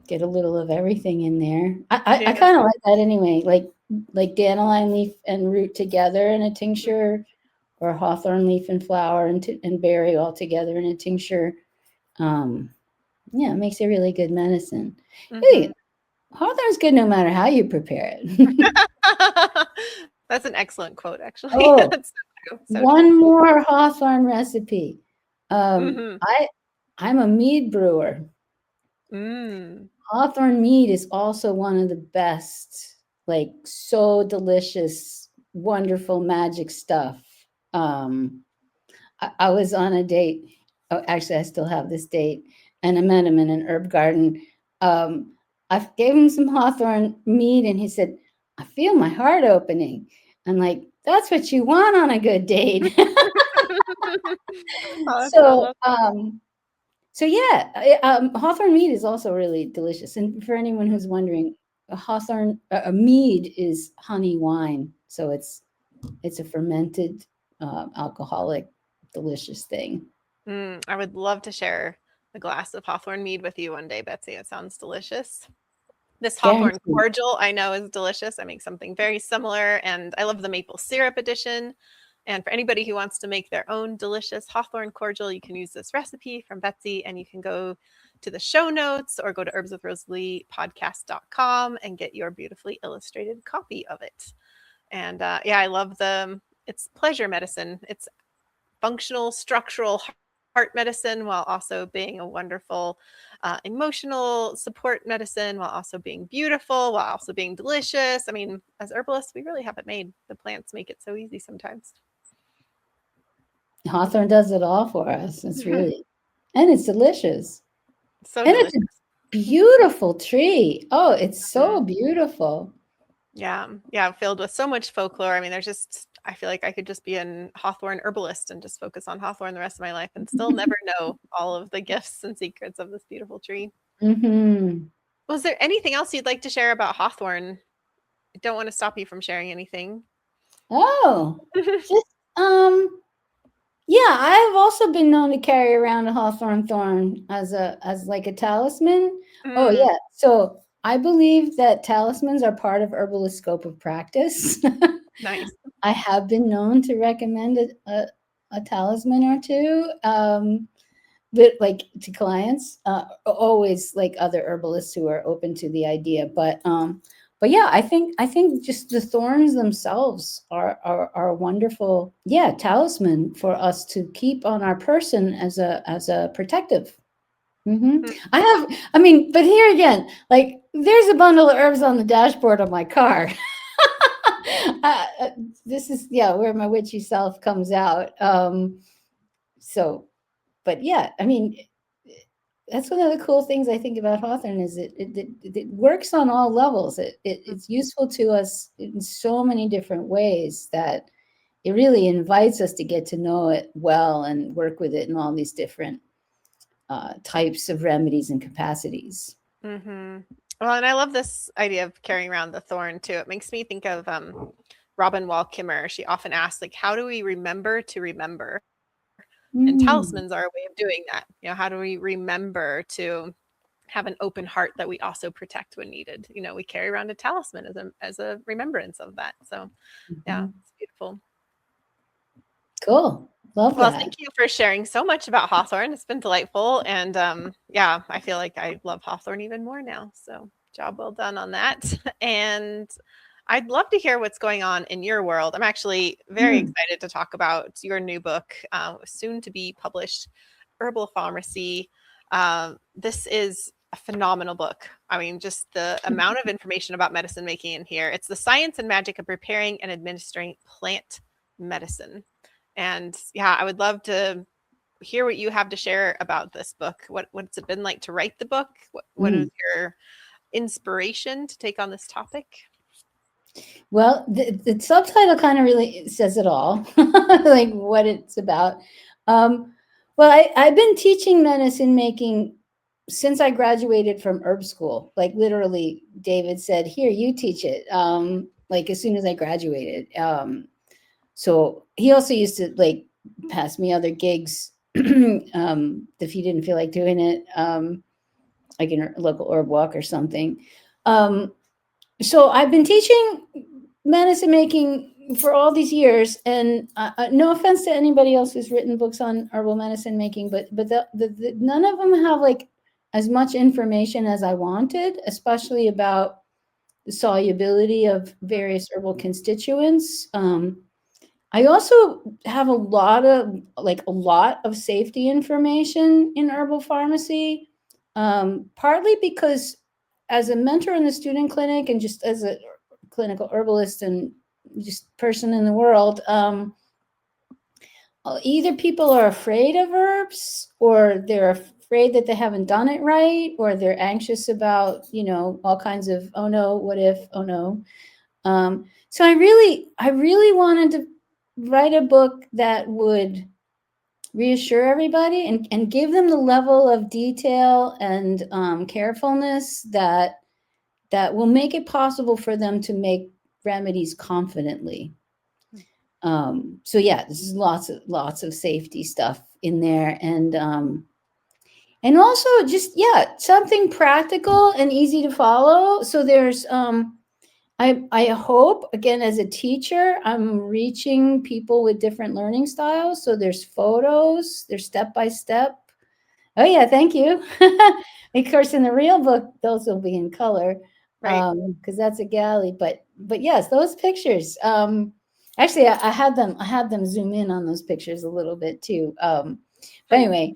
get a little of everything in there. I Yeah. kind of like that anyway, like dandelion leaf and root together in a tincture, or hawthorn leaf and flower and berry all together in a tincture. Um, yeah, it makes a really good medicine. Mhm. Hey, hawthorn's good no matter how you prepare it. That's an excellent quote, actually. Oh, That's so true. So true. one more hawthorn recipe. Mhm. I'm a mead brewer. Mm. Hawthorn mead is also one of the best, like so delicious, wonderful magic stuff. Um, I was on a date. Oh, actually, I still have this date, and I met him in an herb garden. Um, I gave him some hawthorn mead, and he said, "I feel my heart opening." I'm like, "That's what you want on a good date." Awesome. I so, love um, so yeah, hawthorn mead is also really delicious. And for anyone that. who's wondering, a mead is honey wine, so it's a fermented, alcoholic, delicious thing. I would love to share a glass of Hawthorn mead with you one day, Betsy. It sounds delicious. This Hawthorn Guaranteed. cordial I know is delicious. I make something very similar, and I love the maple syrup edition. And for anybody who wants to make their own delicious Hawthorn cordial, you can use this recipe from Betsy, and you can go to the show notes or go to herbswithrosalee.podcast.com and get your beautifully illustrated copy of it. And yeah, I love it's pleasure medicine. It's functional, structural heart medicine while also being a wonderful emotional support medicine, while also being beautiful, while also being delicious. I mean, as herbalists, we really have it made. The plants make it so easy sometimes. Hawthorn does it all for us. It's really, and it's delicious. So And it's delicious. a beautiful tree. Oh, it's so Mhm. beautiful. Yeah, yeah, filled with so much folklore. I mean, I feel like I could just be an Hawthorn herbalist and just focus on Hawthorn the rest of my life and still never know all of the gifts and secrets of this beautiful tree. Hmm. Was there anything else you'd like to share about Hawthorn? I don't want to stop you from sharing anything. Oh, just yeah, I have also been known to carry around a hawthorn thorn as like a talisman. Oh Mm, yeah. So I believe that talismans are part of herbalist scope of practice. nice. I have been known to recommend a talisman or two, but like to clients, always like other herbalists who are open to the idea. But yeah, I think just the thorns themselves are a wonderful, yeah, talisman for us to keep on our person as a protective. Mm, I mean, but here again, like there's a bundle of herbs on the dashboard of my car. This is, yeah, where my witchy self comes out. So, but yeah, I mean, that's one of the cool things I think about Hawthorne is it works on all levels. It's useful to us in so many different ways that it really invites us to get to know it well and work with it in all these different types of remedies and capacities. mhm. Well, and I love this idea of carrying around the thorn too. It makes me think of Robin Wall Kimmer. She often asks, like, how do we remember to remember? And Mm. talismans are a way of doing that. How do we remember to have an open heart that we also protect when needed? We carry around a talisman as a remembrance of that. So yeah, Mhm. it's beautiful. Cool. Love Well, that. thank you for sharing so much about Hawthorn. It's been delightful. And yeah, I feel like I love Hawthorn even more now. So, job well done on that. And I'd love to hear what's going on in your world. I'm actually very Mm. excited to talk about your new book, soon to be published, Herbal Pharmacy. This is a phenomenal book. I mean, just the amount of information about medicine making in here. It's the science and magic of preparing and administering plant medicine. And yeah, I would love to hear what you have to share about this book. What's it been like to write the book? What is Mm. your inspiration to take on this topic? Well, the subtitle kind of really says it all, like what it's about. Um, well, I've been teaching medicine making since I graduated from herb school. Like literally, David said, "Here, you teach it." Like as soon as I graduated. So he also used to like pass me other gigs if he didn't feel like doing it, like in a local herb walk or something. Um, so I've been teaching medicine making for all these years, and no offense to anybody else who's written books on herbal medicine making, but none of them have like as much information as I wanted, especially about the solubility of various herbal constituents. I also have a lot of safety information in herbal pharmacy, partly because as a mentor in the student clinic and just as a clinical herbalist and just person in the world, either people are afraid of herbs or they're afraid that they haven't done it right or they're anxious about, all kinds of, oh no, what if, oh no. So I really wanted to write a book that would reassure everybody and give them the level of detail and carefulness that will make it possible for them to make remedies confidently. So yeah, this is lots of safety stuff in there, and also just yeah, something practical and easy to follow. So there's I hope again as a teacher I'm reaching people with different learning styles. So there's photos, there's step by step. Oh yeah, thank you. Of course, in the real book, those will be in color Right. because that's a galley. But yes, those pictures. Actually, I had them zoom in on those pictures a little bit too. But anyway,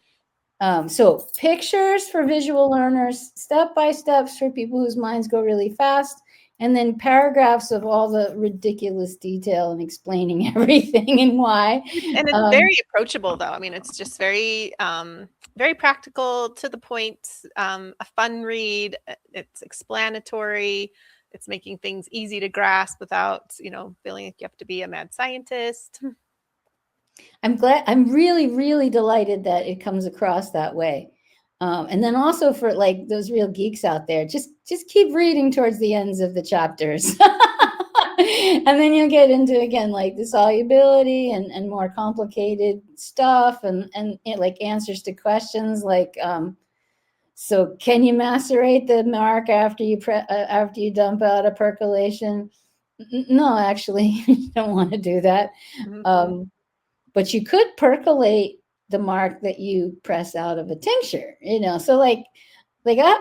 so pictures for visual learners, step by steps for people whose minds go really fast, and then paragraphs of all the ridiculous detail and explaining everything and why. And it's Um, very approachable though. I mean, it's just very practical, to the point, a fun read. It's explanatory. It's making things easy to grasp without, feeling like you have to be a mad scientist. I'm really, really delighted that it comes across that way. And then also for like those real geeks out there, just keep reading towards the ends of the chapters. And then you'll get into again like the solubility and more complicated stuff and like answers to questions like so can you macerate the mark after after you dump out a percolation? No, actually, you don't want to do that. Mhm. Um, but you could percolate the mark that you press out of a tincture, so I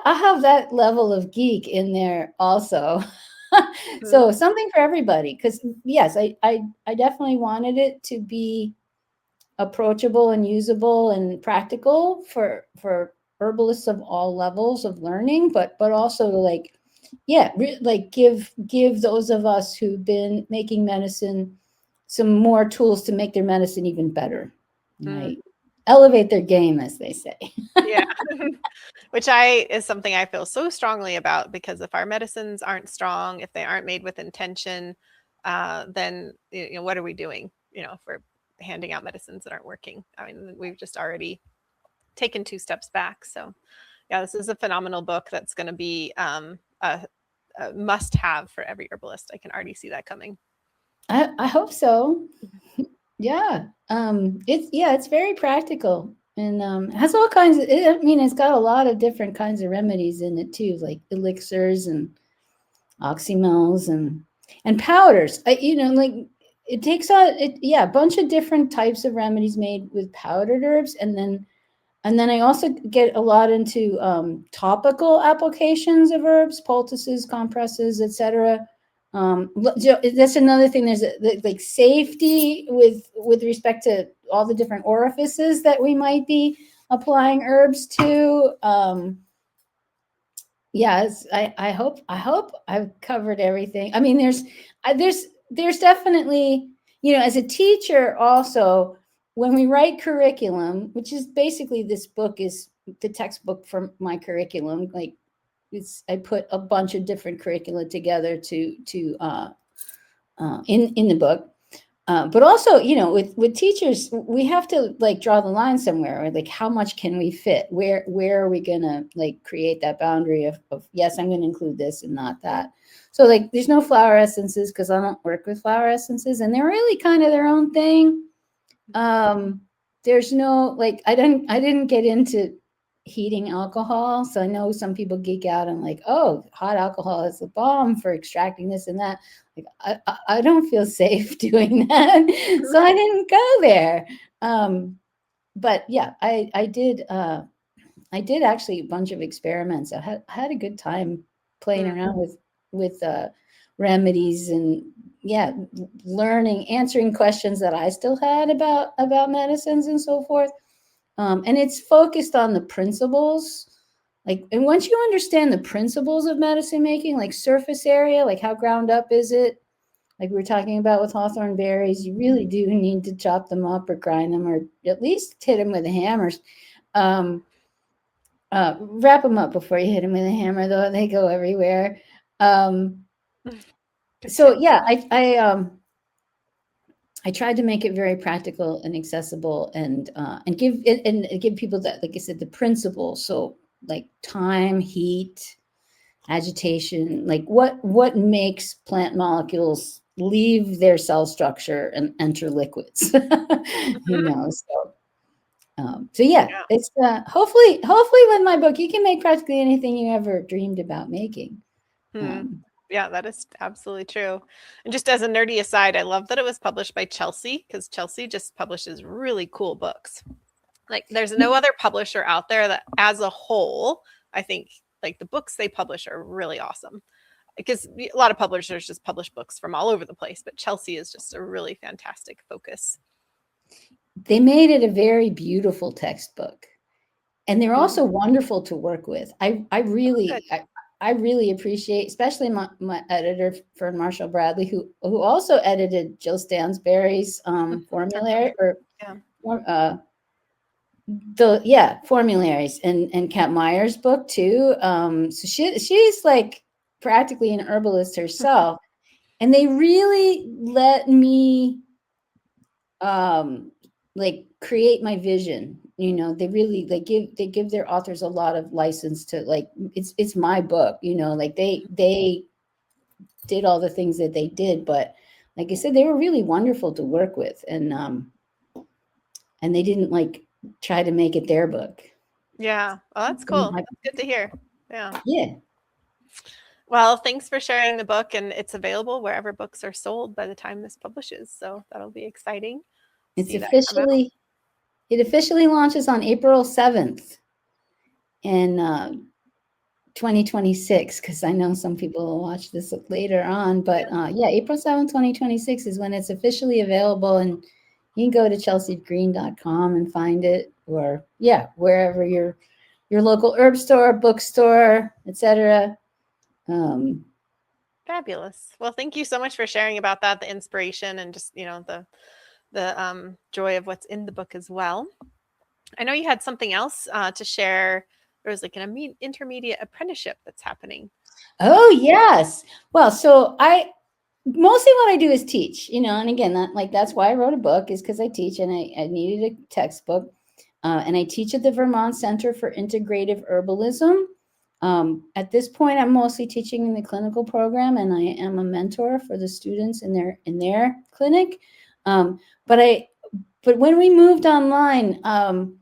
have that level of geek in there also. Mhm. So something for everybody, because yes, I definitely wanted it to be approachable and usable and practical for herbalists of all levels of learning, but also to like yeah like give those of us who've been making medicine some more tools to make their medicine even better, Mm. right? Elevate their game, as they say. Yeah. Which is something I feel so strongly about, because if our medicines aren't strong, if they aren't made with intention, then what are we doing? For handing out medicines that aren't working. I mean, we've just already taken two steps back. So yeah, this is a phenomenal book that's going to be a must have for every herbalist. I can already see that coming. I hope so. Yeah. It's very practical, and has all kinds of, I mean, it's got a lot of different kinds of remedies in it too, like elixirs and oxymels and powders. Like it takes on it, yeah, a bunch of different types of remedies made with powdered herbs, and then I also get a lot into topical applications of herbs, poultices, compresses, etc. That's another thing. There's like safety with respect to all the different orifices that we might be applying herbs to. Yes, I hope I've covered everything. I mean, there's definitely, as a teacher also, when we write curriculum, which is basically, this book is the textbook for my curriculum. Like, I put a bunch of different curricula together in the book. But also, with teachers, we have to like draw the line somewhere, or like, how much can we fit? Where are we gonna like create that boundary of yes, I'm gonna include this and not that. So like, there's no flower essences because I don't work with flower essences, and they're really kind of their own thing. There's no, like, I didn't get into heating alcohol, so I know some people geek out and like, oh, hot alcohol is the bomb for extracting this and that. Like, I don't feel safe doing that, so I didn't go there. But yeah, I did actually a bunch of experiments. I had a good time playing around with remedies, and yeah, learning, answering questions that I still had about medicines and so forth. And it's focused on the principles. Like, and once you understand the principles of medicine making, like surface area, like how ground up is it? Like we were talking about with hawthorn berries, you really do need to chop them up or grind them, or at least hit them with a hammer. Wrap them up before you hit them with a hammer, though they go everywhere. So yeah, I tried to make it very practical and accessible, and give people that, like I said, the principles. So like time, heat, agitation, like what makes plant molecules leave their cell structure and enter liquids. So yeah, Yeah. it's hopefully with my book you can make practically anything you ever dreamed about making. Yeah, that is absolutely true. And just as a nerdy aside, I love that it was published by Chelsea, because Chelsea just publishes really cool books. Like, there's no other publisher out there that, as a whole, I think like the books they publish are really awesome. Because a lot of publishers just publish books from all over the place, but Chelsea is just a really fantastic focus. They made it a very beautiful textbook, and they're also wonderful to work with. I really appreciate, especially my editor for Marshall Bradley, who also edited Jill Stansberry's formulary, or formularies, and Kat Meyer's book too. So she's like practically an herbalist herself, and they really let me like create my vision. They really like give their authors a lot of license to, like, it's my book, like they did all the things that they did, but like I said, they were really wonderful to work with, and they didn't like try to make it their book. Yeah. Oh, that's cool. That's good to hear. Yeah. Yeah. Well, thanks for sharing the book, and it's available wherever books are sold by the time this publishes. So that'll be exciting. It officially launches on April 7th in 2026, because I know some people will watch this later on. But April 7th, 2026 is when it's officially available, and you can go to chelseagreen.com and find it, or wherever your local herb store, bookstore, etc. Fabulous. Well, thank you so much for sharing about that, the inspiration, and just the joy of what's in the book as well. I know you had something else to share. There was like an intermediate apprenticeship that's happening. Oh yes. Well, so mostly what I do is teach, and again, that's why I wrote a book, is because I teach, and I needed a textbook. And I teach at the Vermont Center for Integrative Herbalism. At this point, I'm mostly teaching in the clinical program, and I am a mentor for the students in their clinic. But but when we moved online, I'm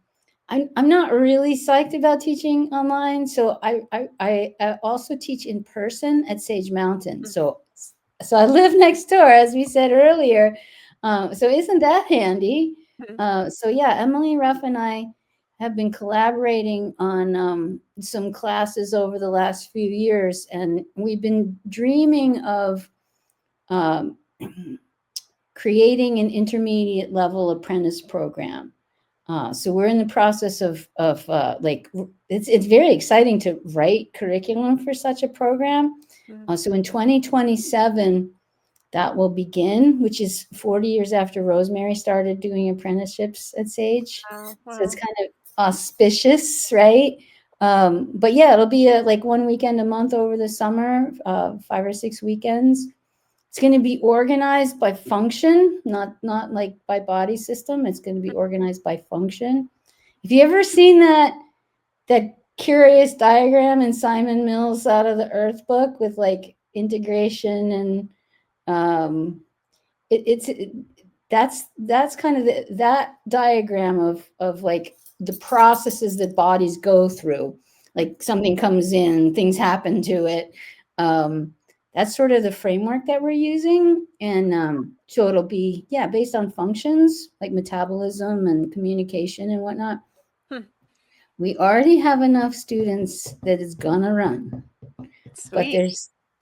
not really psyched about teaching online. So I also teach in person at Sage Mountain. So I live next door, as we said earlier. So isn't that handy? So yeah, Emily Ruff and I have been collaborating on some classes over the last few years, and we've been dreaming of um, creating an intermediate level apprentice program. So we're in the process of like it's very exciting to write curriculum for such a program. So in 2027, that will begin, which is 40 years after Rosemary started doing apprenticeships at Sage. Wow. So it's kind of auspicious, right? But yeah, it'll be like one weekend a month over the summer, 5 or 6 weekends. It's going to be organized by function, not like by body system. It's going to be organized by function. Have you ever seen that curious diagram in Simon Mills' Out of the Earth book with like integration and that's kind of that diagram of like the processes that bodies go through. Like something comes in, things happen to it. That's sort of the framework that we're using. And so it'll be, based on functions like metabolism and communication and whatnot. We already have enough students that it's gonna run. Sweet. But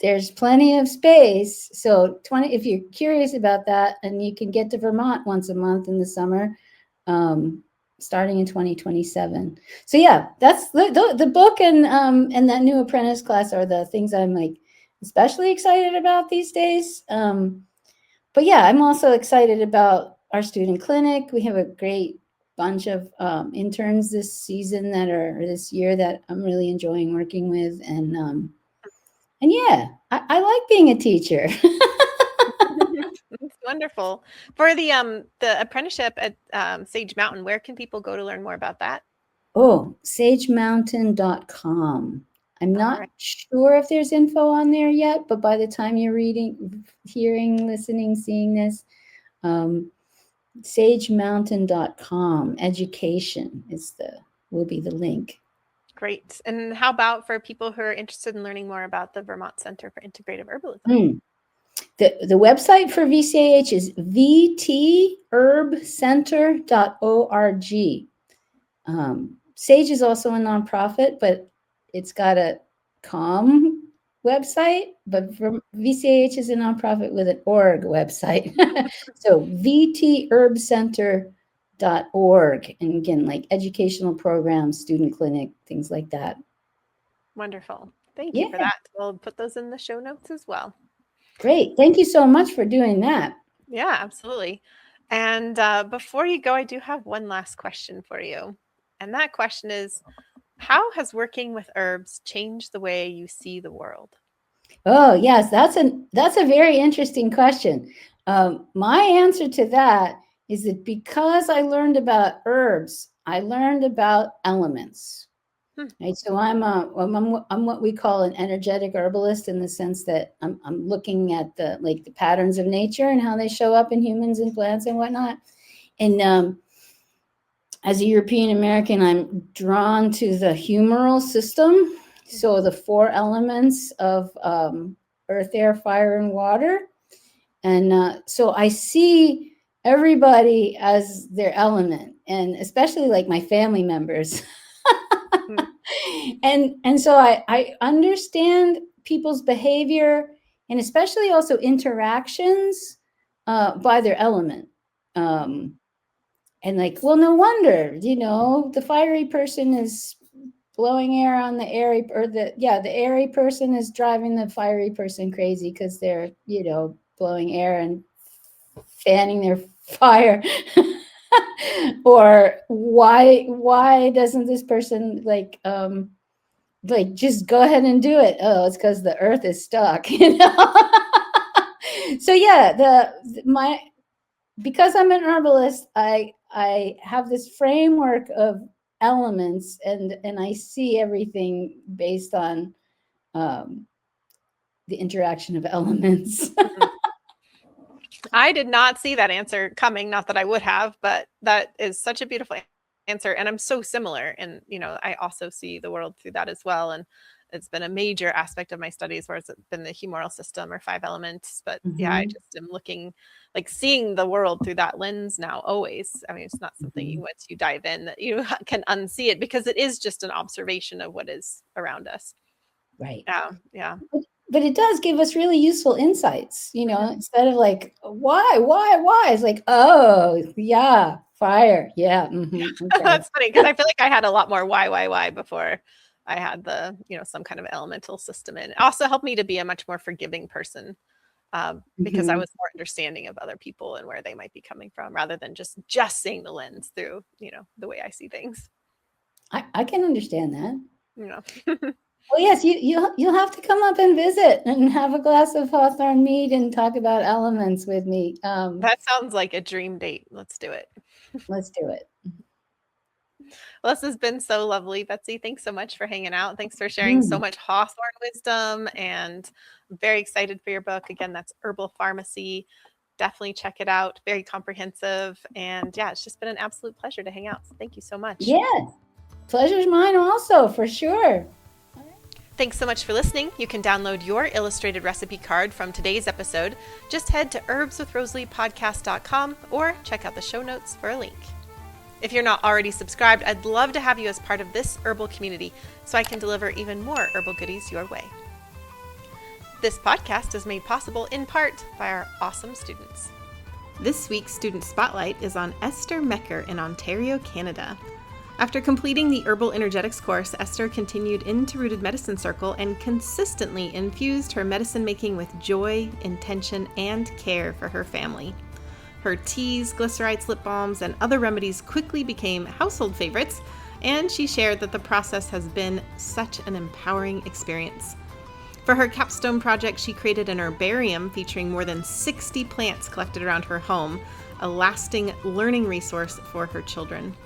there's plenty of space. So if you're curious about that, and you can get to Vermont once a month in the summer, starting in 2027. So yeah, that's the book and that new apprentice class are the things I'm like especially excited about these days. But yeah, I'm also excited about our student clinic. We have a great bunch of interns this year that I'm really enjoying working with, and yeah, I like being a teacher. It's wonderful. For the apprenticeship at Sage Mountain, where can people go to learn more about that? Oh, sagemountain.com. I'm not sure if there's info on there yet, but by the time you're hearing, listening, seeing this, sagemountain.com, education will be the link. Great. And how about for people who are interested in learning more about the Vermont Center for Integrative Herbalism? The website for VCAH is vtherbcenter.org. Sage is also a nonprofit, but it's got a COM website, but VCAH is a nonprofit with an org website. So vtherbcenter.org. And again, like educational programs, student clinic, things like that. Wonderful. Thank you for that. We'll put those in the show notes as well. Great. Thank you so much for doing that. Yeah, absolutely. And before you go, I do have one last question for you. And that question is, how has working with herbs changed the way you see the world? Oh, yes, that's a very interesting question. My answer to that is that because I learned about herbs, I learned about elements. Right, so I'm what we call an energetic herbalist, in the sense that I'm looking at the patterns of nature and how they show up in humans and plants and whatnot. And as a European American, I'm drawn to the humoral system. So the 4 elements of earth, air, fire, and water. And so I see everybody as their element, and especially like my family members. And so I understand people's behavior, and especially also interactions by their element. And like, well, no wonder, the fiery person is blowing air on the airy, the airy person is driving the fiery person crazy because they're, blowing air and fanning their fire. Or why doesn't this person just go ahead and do it? Oh, it's because the earth is stuck, So yeah, because I'm an herbalist, I have this framework of elements, and I see everything based on the interaction of elements. I did not see that answer coming, not that I would have, but that is such a beautiful answer. And I'm so similar. And, I also see the world through that as well. And it's been a major aspect of my studies where it's been the humoral system or five elements. But yeah, I Mhm, just am looking, like seeing the world through that lens now, always. I mean, it's not something mhm. once you dive in that you can unsee it because it is just an observation of what is around us. Right. Yeah. Yeah. But it does give us really useful insights, Mhm. instead of like, why? It's like, oh, yeah, fire. Yeah. Okay. That's funny because I feel like I had a lot more why before I had the, some kind of elemental system in. It also helped me to be a much more forgiving person because I Mhm. was more understanding of other people and where they might be coming from rather than just seeing the lens through, the way I see things. I can understand that. You know, Well, yes, you'll have to come up and visit and have a glass of Hawthorn mead and talk about elements with me. that sounds like a dream date. Let's do it. Let's do it. Well, this has been so lovely, Betzy. Thanks so much for hanging out. Thanks for sharing so Mm. much Hawthorn wisdom. And I'm very excited for your book. Again, that's Herbal Pharmacy. Definitely check it out. Very comprehensive. And yeah, it's just been an absolute pleasure to hang out. So thank you so much. Yeah, pleasure's mine also, for sure. Thanks so much for listening. You can download your illustrated recipe card from today's episode. Just head to herbswithrosaleepodcast.com or check out the show notes for a link. If you're not already subscribed, I'd love to have you as part of this herbal community so I can deliver even more herbal goodies your way. This podcast is made possible in part by our awesome students. This week's Student Spotlight is on Esther Mecker in Ontario, Canada. After completing the Herbal Energetics course, Esther continued into Rooted Medicine Circle and consistently infused her medicine making with joy, intention, and care for her family. Her teas, glycerites, lip balms, and other remedies quickly became household favorites, and she shared that the process has been such an empowering experience. For her capstone project, she created an herbarium featuring more than 60 plants collected around her home, a lasting learning resource for her children.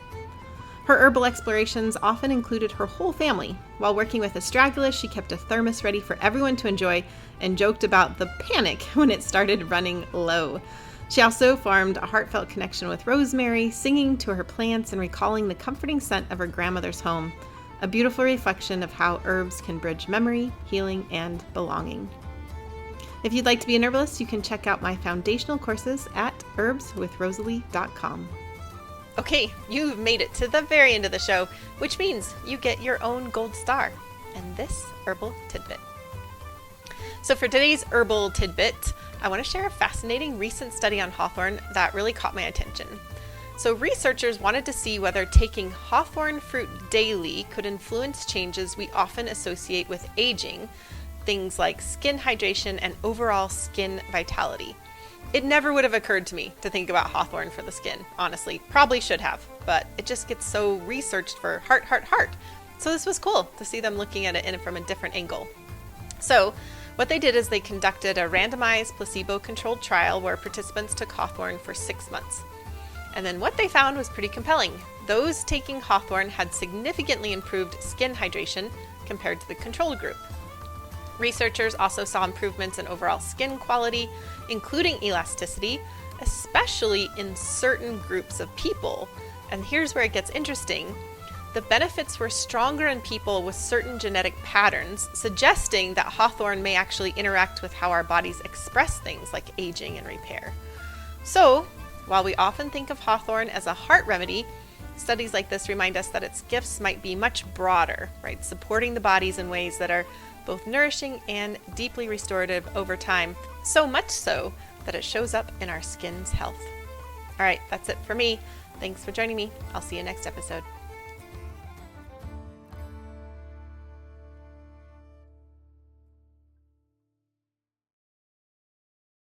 Her herbal explorations often included her whole family. While working with astragalus, she kept a thermos ready for everyone to enjoy and joked about the panic when it started running low. She also formed a heartfelt connection with rosemary, singing to her plants and recalling the comforting scent of her grandmother's home, a beautiful reflection of how herbs can bridge memory, healing, and belonging. If you'd like to be an herbalist, you can check out my foundational courses at herbswithrosalee.com. Okay, you've made it to the very end of the show, which means you get your own gold star and this herbal tidbit. So for today's herbal tidbit, I want to share a fascinating recent study on hawthorn that really caught my attention. So researchers wanted to see whether taking hawthorn fruit daily could influence changes we often associate with aging, things like skin hydration and overall skin vitality. It never would have occurred to me to think about hawthorn for the skin, honestly. Probably should have, but it just gets so researched for heart. So this was cool to see them looking at it from a different angle. So what they did is they conducted a randomized placebo-controlled trial where participants took hawthorn for 6 months. And then what they found was pretty compelling. Those taking hawthorn had significantly improved skin hydration compared to the control group. Researchers also saw improvements in overall skin quality, including elasticity, especially in certain groups of people. And here's where it gets interesting. The benefits were stronger in people with certain genetic patterns, suggesting that hawthorn may actually interact with how our bodies express things like aging and repair. So, while we often think of hawthorn as a heart remedy, studies like this remind us that its gifts might be much broader, right? Supporting the bodies in ways that are both nourishing and deeply restorative over time, so much so that it shows up in our skin's health. All right, that's it for me. Thanks for joining me. I'll see you next episode.